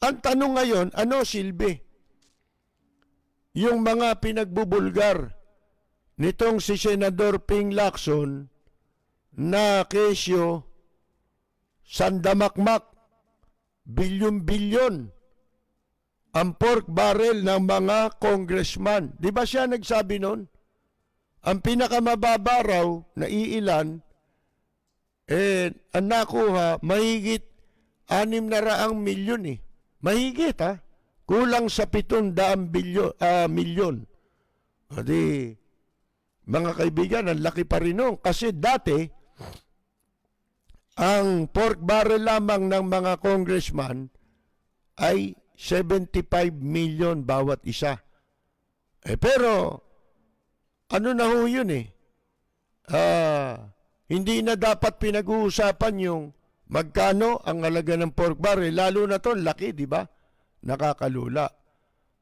Ang tanong ngayon, ano silbi? Yung mga pinagbubulgar nitong si Senador Ping Lacson na kesyo sandamakmak, bilyon-bilyon ang pork barrel ng mga congressman. Di ba siya nagsabi nun? Ang pinakamababa raw na iilan, ang nakuha, mahigit 600 milyon eh. Mahigit ha? Kulang sa 700 milyon. O di, mga kaibigan, ang laki pa rin nun. Kasi dati, ang pork barrel lamang ng mga congressman ay 75 million bawat isa. Pero, ano na ho yun eh? Hindi na dapat pinag-uusapan yung magkano ang halaga ng pork barrel. Lalo na to, laki, di ba? Nakakalula.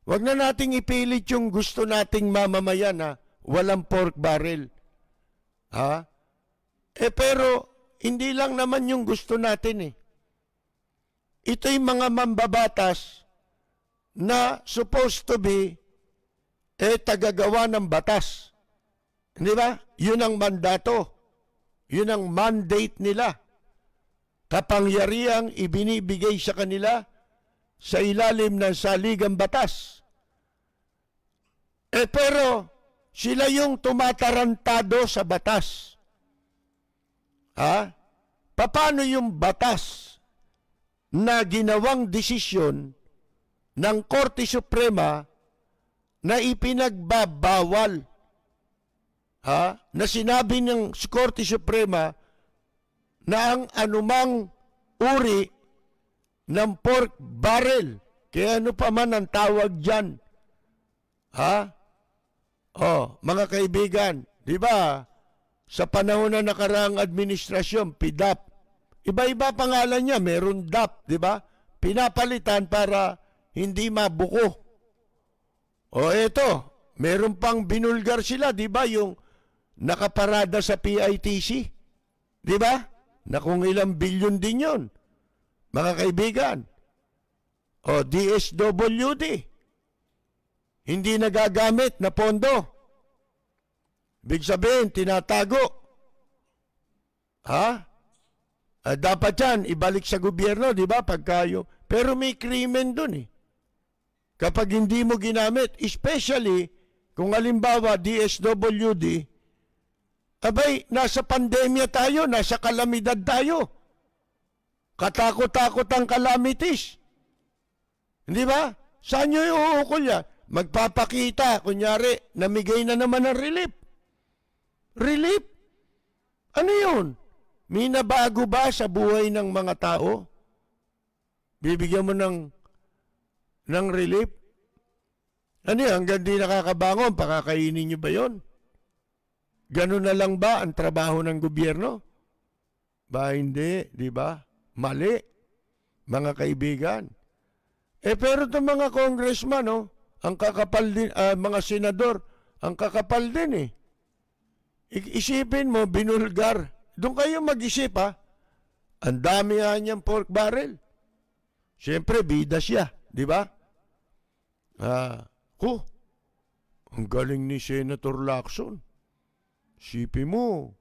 Huwag na nating ipilit yung gusto nating mamamayan na walang pork barrel. Ha? Pero, hindi lang naman yung gusto natin eh. Ito'y mga mambabatas na supposed to be tagagawa ng batas. Di ba? Yun ang mandato. Yun ang mandate nila. Kapangyarihang ibinibigay sa kanila sa ilalim ng saligang batas. Pero sila yung tumatarantado sa batas. Paano yung batas na ginawang desisyon ng Korte Suprema na ipinagbabawal? Na sinabi ng Korte Suprema na ang anumang uri ng pork barrel, kaya ano pa man ang tawag dyan. Mga kaibigan, di ba? Sa panahon na nakaraang administrasyon, PDAP, iba-iba pangalan niya, meron DAP, di ba? Pinapalitan para hindi mabuko. Eto, meron pang binulgar sila, di ba? Yung nakaparada sa PITC, di ba? Na kung ilang bilyon din yun, mga kaibigan. DSWD, hindi nagagamit na pondo. Big sabihin, tinatago. Dapat yan, ibalik sa gobyerno, di ba? Pero may krimen dun eh. Kapag hindi mo ginamit, especially kung halimbawa DSWD, abay, nasa pandemya tayo, nasa kalamidad tayo. Katakot-takot ang calamities. Hindi ba? Saan nyo iuukol yan? Magpapakita, kunyari, namigay na naman ng relief. Relief? Ano yun? May nabago ba sa buhay ng mga tao? Bibigyan mo ng relief? Ano yan? Hanggang di nakakabangon, pakakainin nyo ba yun? Ganun na lang ba ang trabaho ng gobyerno? Ba hindi, di ba? Mali, mga kaibigan. Pero itong mga congressman, ang kakapal din, mga senador, ang kakapal din eh. Isipin mo, binulgar. Doon kayo mag-isip ha. Ang dami nga niyang pork barrel. Siyempre, bida siya, di ba? Ang galing ni Senator Lacson. Isipin mo,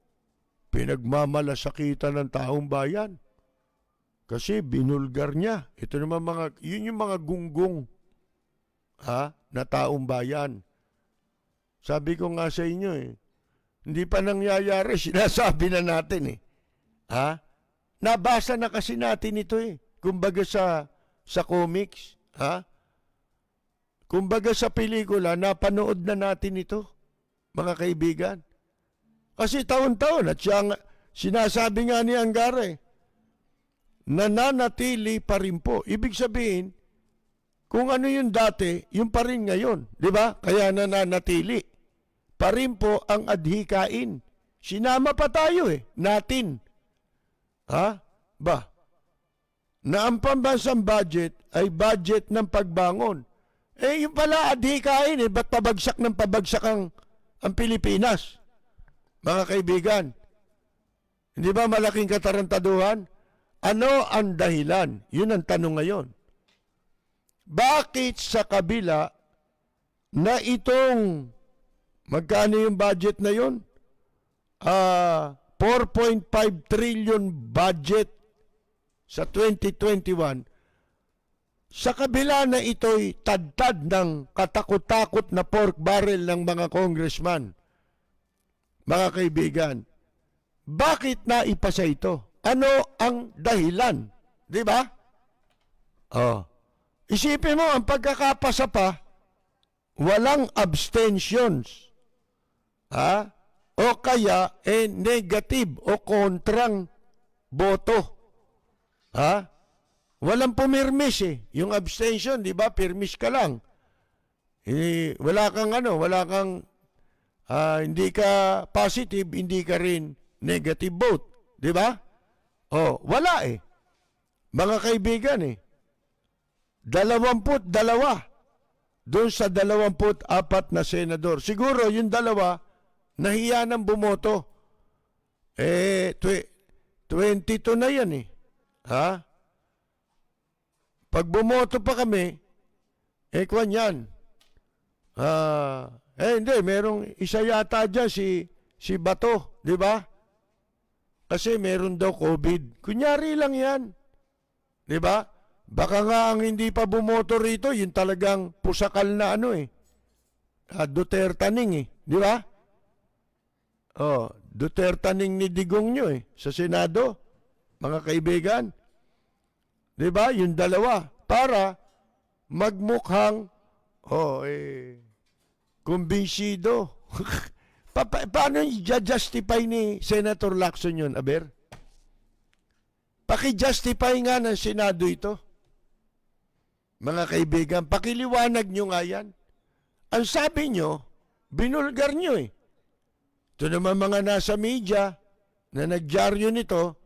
pinagmamalasakitan ng taong bayan. Kasi binulgar niya. Ito naman yun yung mga gunggong na taong bayan. Sabi ko nga sa inyo hindi pa nangyayari, sinasabi na natin Nabasa na kasi natin ito Kumbaga sa comics, Kumbaga sa pelikula, napanood na natin ito, mga kaibigan. Kasi taon-taon, at sinasabi nga ni Angara nananatili pa rin po. Ibig sabihin, kung ano yung dati, yung pa rin ngayon. Di ba? Kaya nananatili. Pa rin po ang adhikain. Sinama pa tayo natin. Na ang pambansang budget ay budget ng pagbangon. Yung pala adhikain ba't pabagsak ng pabagsak ang Pilipinas? Mga kaibigan, hindi ba malaking katarantaduhan? Ano ang dahilan? Yun ang tanong ngayon. bakit sa kabila na itong, magkano yung budget na yun? 4.5 trillion budget sa 2021, sa kabila na ito'y tadtad ng katakot-takot na pork barrel ng mga congressman, mga kaibigan, bakit naipasa ito? Ano ang dahilan? Di ba? Oh. Isipin mo, ang pagkakapasa pa, walang abstentions. Ha? O kaya, negative o kontrang boto. Ha? Walang pumirmis eh. Yung abstention, di ba? Pirmis ka lang. Wala kang hindi ka positive, hindi ka rin negative vote. Di ba? Oh, wala eh. Mga kaibigan eh. 22 doon sa 24 na senador. Siguro yung dalawa nahiya ng bumoto. 22 na yan eh. Ha? Pag bumoto pa kami, kwan yan. Hindi, merong isa yata dyan si Bato, di ba? Kasi meron daw COVID. Kunyari lang yan. Di ba? Baka nga ang hindi pa bumoto rito, yung talagang pusakal na Dutertaning eh. Di ba? Dutertaning ni Digong nyo sa Senado. Mga kaibigan. Di ba? Yung dalawa. Para magmukhang, kumbinsido. Paano i-justify ni Senator Lacson yun, Aber? Paki-justify nga ng Senado ito. Mga kaibigan, pakiliwanag nyo nga yan. Ang sabi nyo, binulgar nyo eh. Ito naman mga nasa media na nagdyaryo nito,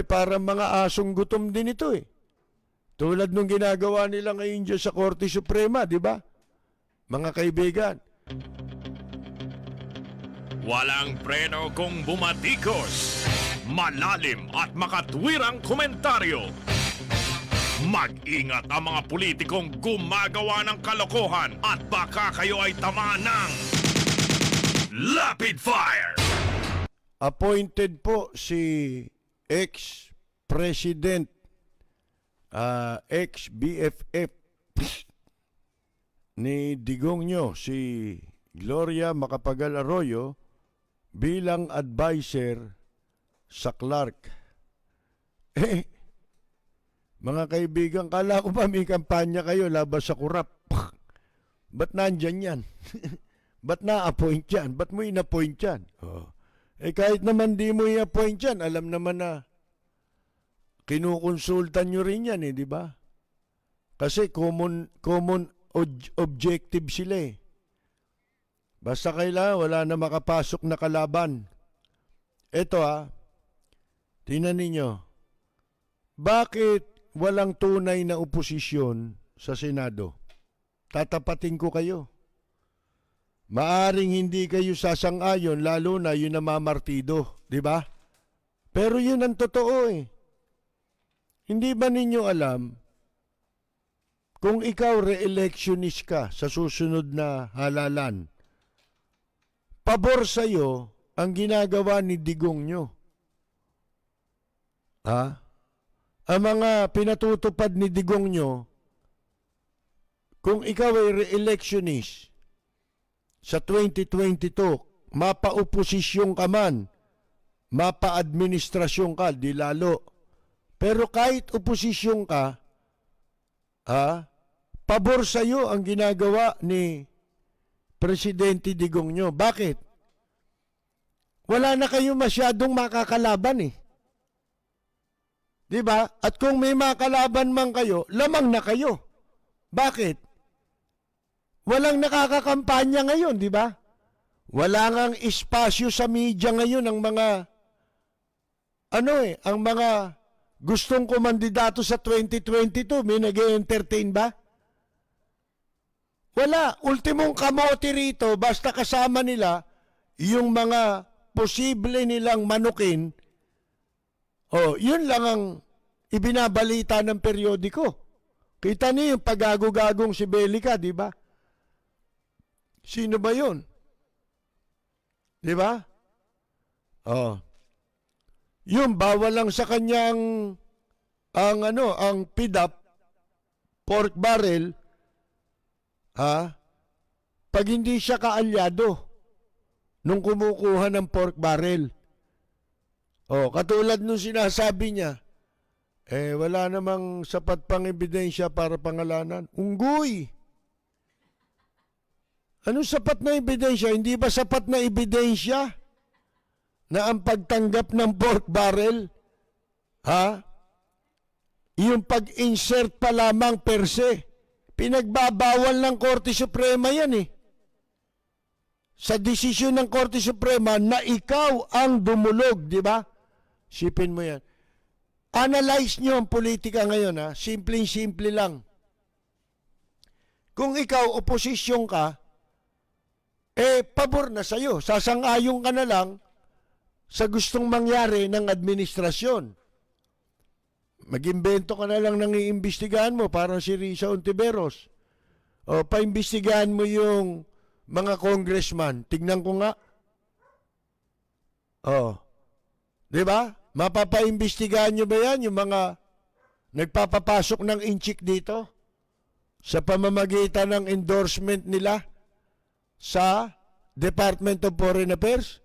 parang mga asong gutom din ito eh. Tulad nung ginagawa nila ngayon dyan sa Korte Suprema, di ba? Mga kaibigan. Walang preno kung bumatikos. Malalim at makatwirang komentaryo. Mag-ingat ang mga politikong gumagawa ng kalokohan at baka kayo ay tamaan ng Rapid Fire! Appointed po si ex-president, ex-BFF ni Digong nyo, si Gloria Macapagal Arroyo bilang advisor sa Clark. Mga kaibigan, kala ko pa may kampanya kayo laban sa kurap. Ba't nandyan yan? Ba't na-appoint yan? Ba't mo in-appoint yan? Kahit naman di mo i-appoint yan, alam naman na kinukonsultan nyo rin yan di ba? Kasi common objective sila eh. Basta kailangan wala na makapasok na kalaban. Ito tingnan ninyo. Bakit walang tunay na oposisyon sa Senado? Tatapatin ko kayo. Maaring hindi kayo sasang-ayon, lalo na yun na mamartido, di ba? Pero yun ang totoo eh. Hindi ba ninyo alam, kung ikaw re-electionist ka sa susunod na halalan, pabor sa'yo ang ginagawa ni Digong nyo. Ang mga pinatutupad ni Digong nyo, kung ikaw ay re-electionist sa 2022, mapa-oposisyon ka man, mapa-administrasyon ka, di lalo. Pero kahit oposisyon ka, pabor sa'yo ang ginagawa ni Presidente Digong nyo. Bakit? Wala na kayo masyadong makakalaban eh. Diba? At kung may makalaban man kayo, lamang na kayo. Bakit? Walang nakakakampanya ngayon, di ba? Wala ngang espasyo sa media ngayon ang mga ang mga gustong kumandidato sa 2022, may nag-entertain ba? Wala. Ultimong kamote rito, basta kasama nila yung mga posible nilang manukin, yun lang ang ibinabalita ng periodiko. Kita niyo yung pag-gago-gagong si Belica, di ba? Sino ba yun? Di ba? Oh. Yung bawal lang sa kanyang ang PDAP, pork barrel, pag hindi siya kaalyado nung kumukuha ng pork barrel. Oh, katulad nung sinasabi niya, wala namang sapat pang ebidensya para pangalanan. Unggoy! Anong sapat na ebidensya? Hindi ba sapat na ebidensya na ang pagtanggap ng pork barrel, yung pag-insert pa lamang per se, pinagbabawal ng Korte Suprema yan eh. Sa desisyon ng Korte Suprema na ikaw ang dumulog, di ba? Sipin mo yan. Analyze nyo ang politika ngayon, Simpleng-simple lang. Kung ikaw, oposisyon ka, pabor na sa'yo. Sasang-ayon ka na lang sa gustong mangyari ng administrasyon. Mag-imbento ka na lang ng iimbestigahan mo, parang si Risa Ontiveros. O, paimbestigahan mo yung mga congressman. Tignan ko nga. O, di ba? Mapapaimbestigahan nyo ba yan, yung mga nagpapapasok ng inchik dito sa pamamagitan ng endorsement nila sa Department of Foreign Affairs?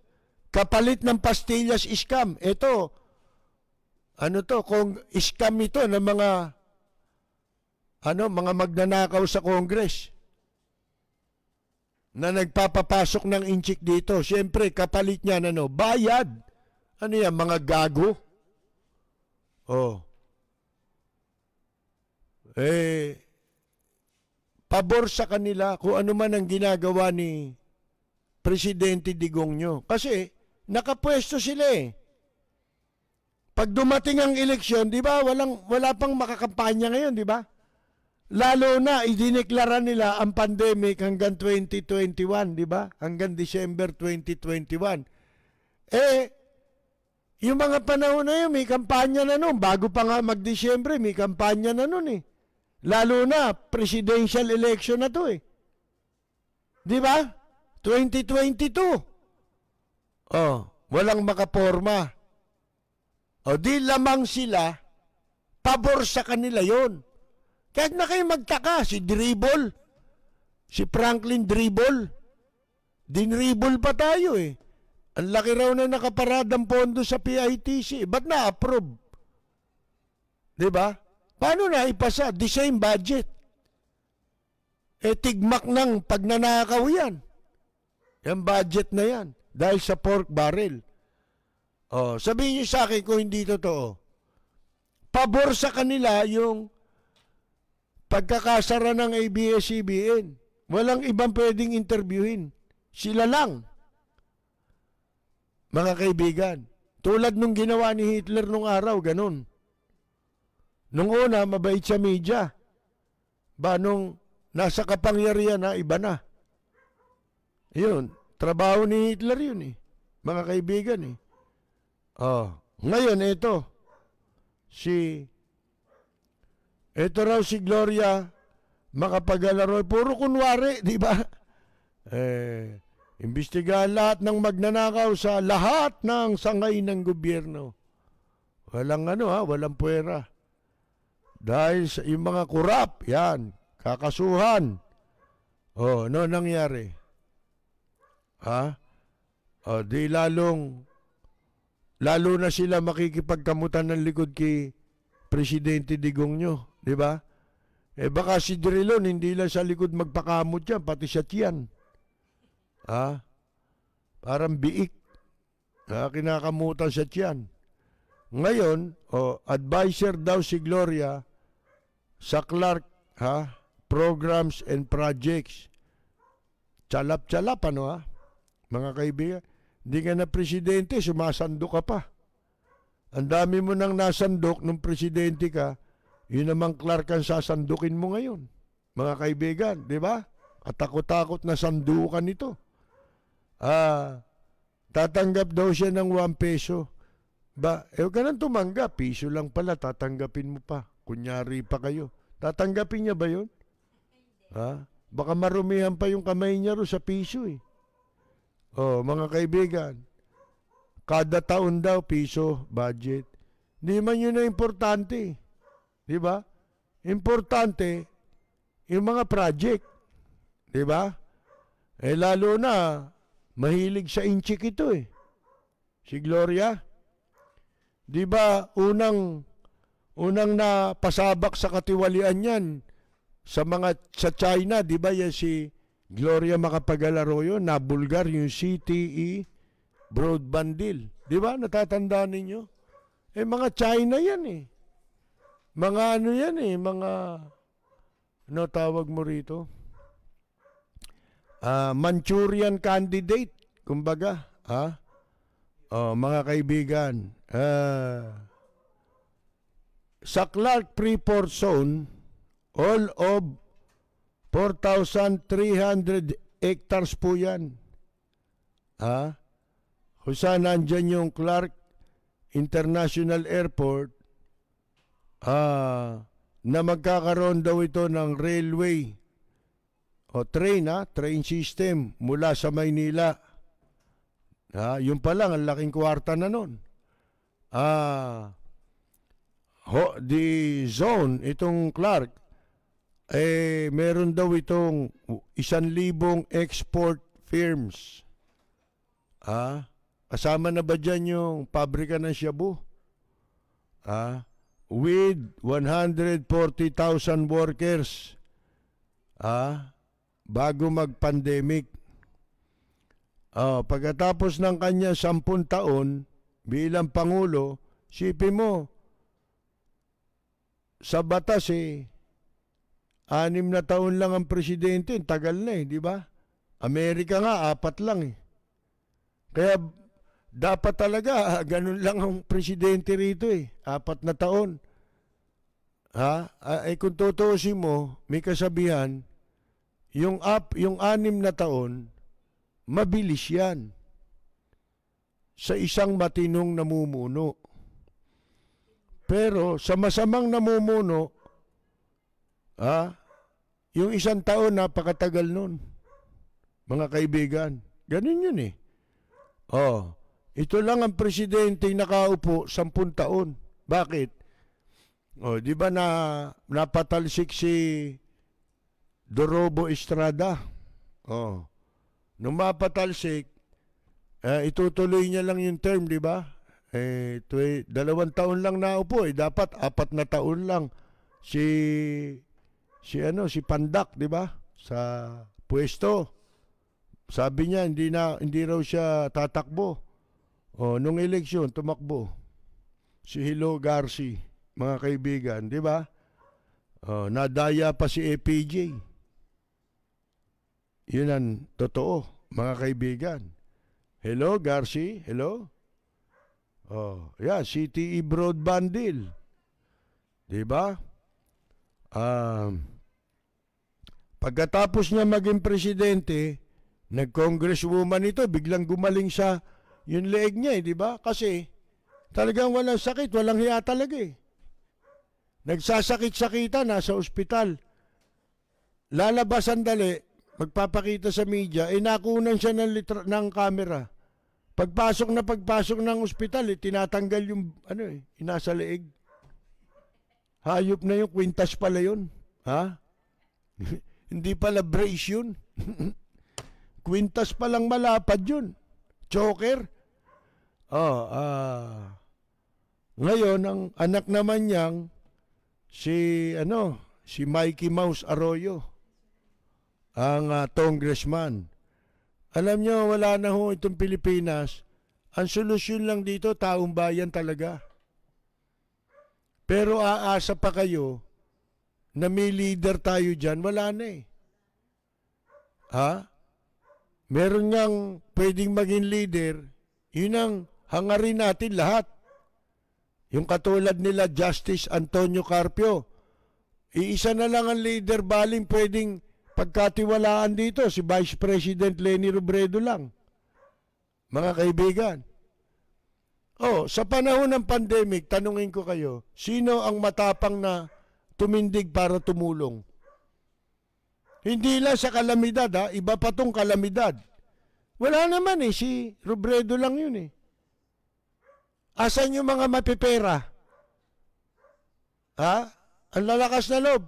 Kapalit ng pastillas scam. Ito, kung scam ito ng mga magnanakaw sa Congress na nagpapapasok ng inchik dito. Siyempre, kapalit niya bayad. Ano yan, mga gago? Oh. Pabor sa kanila kung ano man ang ginagawa ni Presidente Digong nyo. Kasi, nakapwesto sila eh. Pag dumating ang eleksyon, di ba, wala pang makakampanya ngayon, di ba? Lalo na, idineklara nila ang pandemic hanggang 2021, di ba? Hanggang December 2021. Yung mga panahon na yun, may kampanya na nun. Bago pa nga mag-Disyembre, may kampanya na nun eh. Lalo na, presidential election na to eh. Di ba? 2022. Walang makaporma. Di lamang sila, pabor sa kanila yon. Kahit na kayo magtaka, si Dribble, si Franklin Dribble, dinribble pa tayo eh. Ang laki raw na nakaparadang pondo sa PITC. Ba't na-approve? Diba? Paano na ipasa? The same budget. Tigmak ng pagnanakaw yan. Yung budget na yan. Dahil sa pork barrel. Sabihin niyo sa akin kung hindi totoo. Pabor sa kanila yung pagkakasara ng ABS-CBN. Walang ibang pwedeng interviewin. Sila lang. Mga kaibigan, tulad nung ginawa ni Hitler nung araw, ganun. Nung una, mabait sa media. Nung nasa kapangyarihan iba na. Yun, trabaho ni Hitler yun eh. Mga kaibigan eh. Ngayon, ito raw si Gloria Macapagal-Arroyo. Puro kunwari, di ba? Imbestigahan lahat ng magnanakaw sa lahat ng sangay ng gobyerno. Walang walang puwera. Dahil sa yung mga kurap, yan, kakasuhan. Ano nangyari? Di lalo na sila makikipagkamutan ng likod kay Presidente Digong nyo, di ba? Baka si Drilon, hindi lang sa likod magpakamot yan, pati sa tiyan. Parang biik. Kinakamutan sa tiyan. Ngayon, advisor daw si Gloria sa Clark, Programs and Projects. Chalap-chalap, mga kaibigan. Hindi ka na presidente, sumasandok ka pa. Ang dami mo nang nasandok nung presidente ka, yun naman Clark ang sasandukin mo ngayon. Mga kaibigan, di ba? Katakot-takot na sandukan ito. Tatanggap daw siya ng 1 peso. Huwag ka nang tumanggap. Piso lang pala, tatanggapin mo pa. Kunyari pa kayo. Tatanggapin niya ba yun? Ha? Baka marumihan pa yung kamay niya ro sa piso eh. Oh, mga kaibigan, kada taon daw piso budget. Hindi man yun na importante. Di ba? Importante yung mga project. Di ba? Eh lalo na, mahilig sa inchik ito eh. Si Gloria. Di ba unang napasabak sa katiwalian yan sa China, di ba yan si Gloria Macapagal-Arroyo, nabulgar yung CTE broadband deal. Di ba? Natatandaan ninyo? Eh, mga China yan eh. Mga ano yan eh, mga, ano tawag mo rito? Manchurian candidate, kumbaga. Ha? Oh, mga kaibigan, sa Clark Freeport Zone, all of 4,300 hectares po yan. Ha? Kung saan nandyan yung Clark International Airport, na magkakaroon daw ito ng railway o train system mula sa Maynila. Yun pa lang, ang laking kwarta na nun. The zone, itong Clark, meron daw itong 1,000 export firms. Kasama na ba dyan yung pabrika ng Shabu? With 140,000 workers. Bago mag-pandemic. Pagkatapos ng kanya 10 taon bilang Pangulo, sipin mo, sa batas 6 na taon lang ang presidente, tagal na di ba? Amerika nga, 4 lang Kaya dapat talaga, ganun lang ang presidente rito 4 na taon. Kung tutuusin mo, may kasabihan, yung 6 na taon, mabilis yan sa isang matinong namumuno. Pero sa masamang namumuno, yung 1 taon, napakatagal nun. Mga kaibigan, ganun yun ito lang ang presidente nakaupo 10 taon. Bakit? Di ba napatalsik si Dorobo Estrada? Nung mapatalsik, itutuloy niya lang yung term, di ba? 2 taon lang naupo dapat 4 na taon lang si Pandak, di ba? Sa pwesto. Sabi niya hindi raw siya tatakbo. Nung eleksyon tumakbo si Hilo Garci, mga kaibigan, di ba? Nadaya pa si APJ. Yun ang totoo, mga kaibigan. Hello, Garci? Hello? CTE broadband deal. Diba? Pagkatapos niya maging presidente, nag-congresswoman ito, biglang gumaling sa yung leeg niya, di ba? Kasi talagang walang sakit, walang hiya talaga Nagsasakit-sakitan, nasa ospital. Lalabas sandali, magpapakita sa media, nakunan siya ng camera. Pagpasok ng ospital, tinatanggal yung inasa leeg. Hayop na yung kwintas pala yun. Hindi pala brace yun. Kwintas palang malapad yun. Choker. Ngayon, ang anak naman niyang si Mikey Mouse Arroyo, ang congressman. Alam nyo, wala na itong Pilipinas. Ang solusyon lang dito, taong bayan talaga. Pero aasa pa kayo na may leader tayo dyan, wala na Meron ngang pwedeng maging leader, yun ang hangarin natin lahat. Yung katulad nila Justice Antonio Carpio. Iisa na lang ang leader baling pwedeng pagkatiwalaan dito, si Vice President Leni Robredo lang. Mga kaibigan. Sa panahon ng pandemic, tanungin ko kayo, sino ang matapang na tumindig para tumulong. Hindi lang sa kalamidad, ha? Iba pa tong kalamidad. Wala naman eh, si Robredo lang yun eh. Asan yung mga mapipera? Ha? Ang lalakas na loob.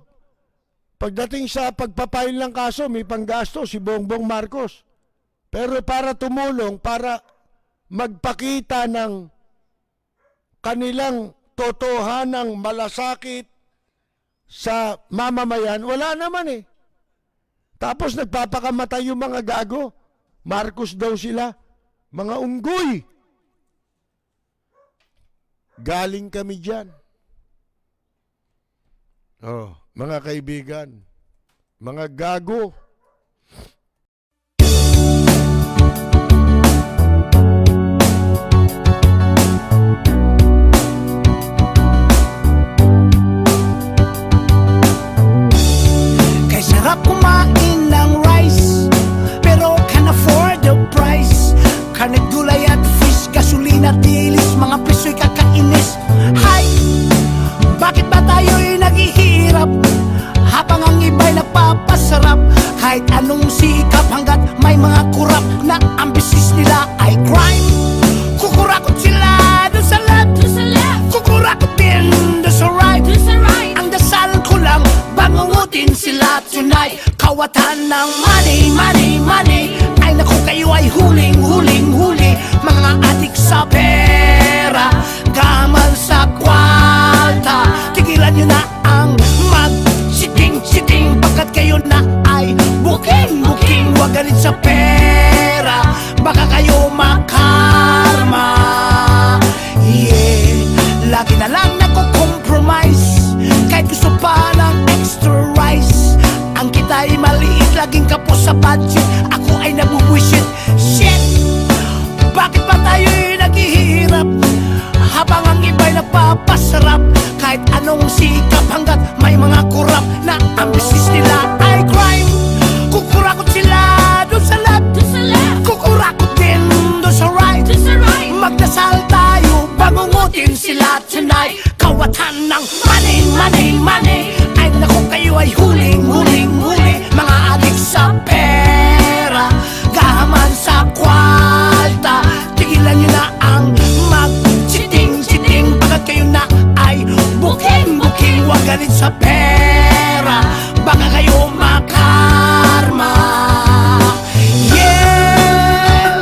Pagdating sa pagpapail ng kaso, may panggasto si Bongbong Marcos. Pero para tumulong, para magpakita ng kanilang totohanang malasakit sa mamamayan, wala naman eh. Tapos nagpapakamatay yung mga gago. Marcos daw sila. Mga unggoy. Galing kami dyan. Oh, mga kaibigan. Mga gago. Kay sarap kumain ng rice, pero can afford the price. Karne, gulay at fish, gasolina, dilis, mga presyo'y kakainis. Hay! Bakit ba tayo'y naghihirap habang ang iba'y nagpapasarap? Kahit anong sikap hanggat may mga kurap na ang business nila ay crime. Kukurakot sila doon sa left, kukurakot din doon sa right. Ang dasal ko lang, bangungutin sila tonight. Kawatan ng money, money, money. Ay naku, kayo ay huling, huling, huli. Mga adik sa pera, gamal sa kwalta. Tigilan nyo na ang mag-siting-siting, pagkat kayo na ay booking-booking. Huwag galit sa pera, baka kayo makarma. Yeah, lagi na lang nako-compromise, kahit gusto pa ng extra rice. Ang kita'y maliit, laging kapos sa budget. Ako ay nabubwisit. Shit! Bakit ba tayo'y naghihirap habang ang iba'y nagpapasarap? Kahit anong sikap hanggat may mga kurap na ang business nila ay crime. Kukurakot sila doon sa left, kukurakot din doon sa right. Magdasal tayo, bangungutin sila tonight. Kawatan ng money, money, money. Ay naku, kayo ay huling, huling, huli. Mga adik sa pera, gahaman sa kwalta. Tigilan nyo na ang mag-siting-siting, pagkat kayo na ay booking-booking. Huwag galit sa pera, baka kayo makarma. Yeah!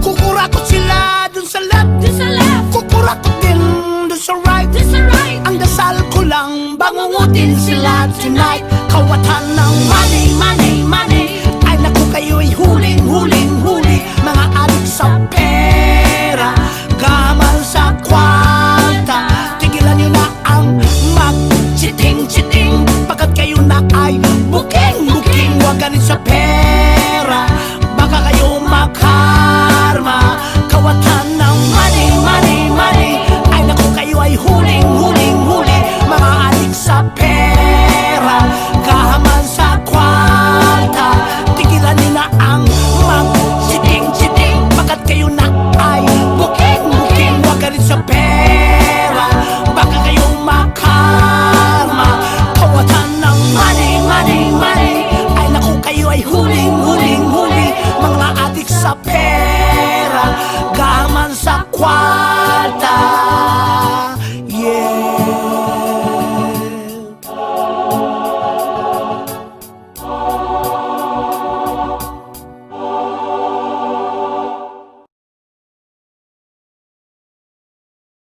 Kukurakot sila dun sa left, kukurakot din dun sa right. Ang dasal ko lang, bangungutin sila tonight. Kawatan na